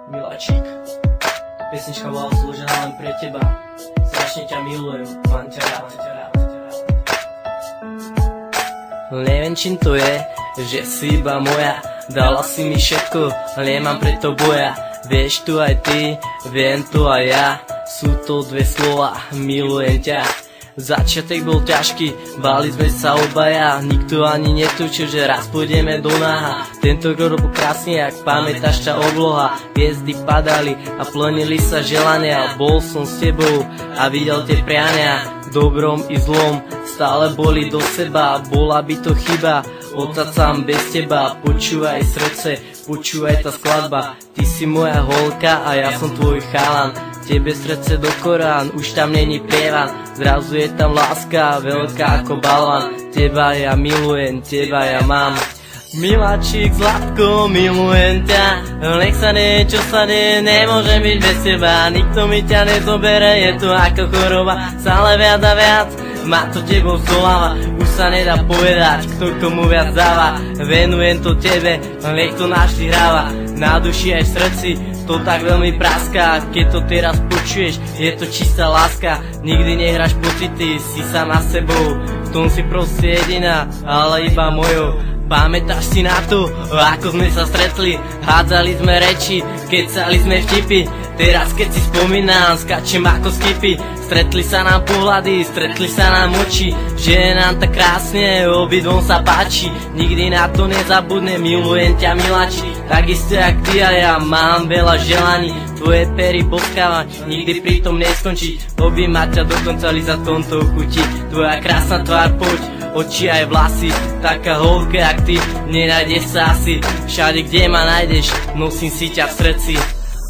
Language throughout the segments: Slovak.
Miláčik, pesnička bola slúžená len pre teba. Strašne ťa milujem, mám ťa rád. Neviem čím to je, že si iba moja. Dala si mi všetko, nemám preto boja. Vieš tu aj ty, viem tu aj ja. Sú to dve slova, milujem ťa. Začiatek bol ťažký, báli sme sa obaja. Nikto ani netučil, že raz pôjdeme do náha. Tento rok bol krásny, ak pamätáš tá obloha. Hviezdy padali a plnili sa želania. Bol som s tebou a videl tie priania. Dobrom i zlom stále boli do seba. Bola by to chyba ostať sám bez teba. Počúvaj srdce, počúvaj tá skladba. Ty si moja holka a ja som tvoj chalan. Tebe srdce do Korán, už tam není prievan. Zrazu je tam láska, veľká ako balvan. Teba ja milujem, teba ja mám. Miláčik, zlatko, milujem ťa. Nech sa nie, čo sa nie, nemôžem byť bez teba. Nikto mi ťa nezobere, je to ako choroba. Stále viac a viac, má to tebou zdoláva. Už sa nedá povedať, kto komu viac dáva. Venujem to tebe, nech to našli hráva. Na duši aj v srdci to tak veľmi praská. Keď to teraz počuješ, je to čistá láska. Nikdy nehráš pocity, si sama sebou. V tom si proste jediná, ale iba mojou. Pamätáš si na to, ako sme sa stretli? Hádzali sme reči, kecali sme vtipy. Teraz keď si spomínam, skačem ako skipy. Stretli sa nám pohľady, stretli sa nám oči. Že je nám tak krásne, obidvom sa páči. Nikdy na to nezabudnem, milujem ťa miláči. Takisto jak ty a ja, mám veľa želaní. Tvoje pery poskávam, nikdy pri tom neskončiť. Objímať ťa dokonca za tomto chutí. Tvoja krásna tvár, poď, oči aj vlasy. Taká holka jak ty, nenájdeš sa asi. Všade kde ma nájdeš, nosím si ťa v srdci.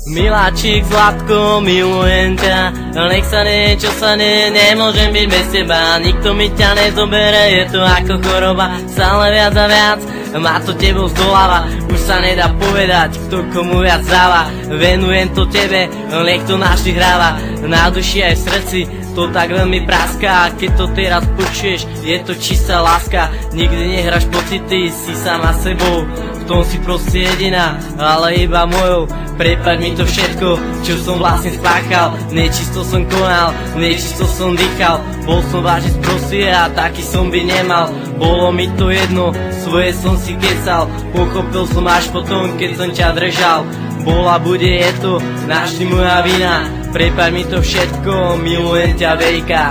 Miláčik, zlatko, milujem ťa. Nech sa nie, čo sa nie, nemôžem byť bez teba. Nikto mi ťa nezobere, je to ako choroba. Stále viac a viac, má to tebou zdoláva. Už sa nedá povedať, kto komu viac dáva. Venujem to tebe, nech to našli hráva. Na duši aj v srdci to tak veľmi praská. Keď to teraz počuješ, je to čistá láska. Nikdy nehráš pocity, si sama sebou. V tom si proste jediná, ale iba mojou. Prepáč mi to všetko, čo som vlastne spáchal. Nečisto som konal, nečisto som dýchal. Bol som vážne sprostý a taký som by nemal. Bolo mi to jedno, svoje som si kecal. Pochopil som až potom, keď som ťa držal. Bola, bude, je to našli moja vina. Prepáč mi to všetko, milujem ťa veľká.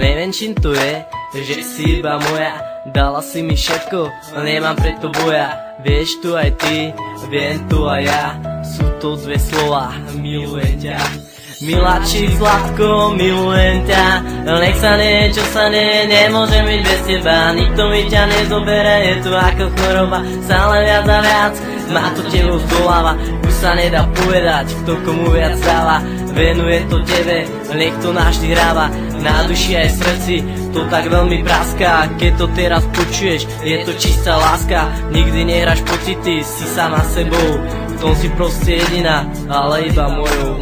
Neviem čím to je, že si iba moja. Dala si mi všetko, nemám preto boja. Vieš tu aj ty, viem tu aj ja. Sú to dve slova, milujem ťa. Miláčik, zlatko, milujem ťa. Nech sa nie, čo sa nie, nemôžem byť bez teba. Nikto mi ťa nezobere, je to ako choroba. Stále viac a viac, má to tebou zdoláva. Už sa nedá povedať, kto komu viac dáva. Venujem to tebe, nech to našli hráva. Na duši aj v srdci to tak veľmi praská. Keď to teraz počuješ, je to čistá láska. Nikdy nehráš pocity, si sama sebou. V tom si proste jediná, ale iba mojou.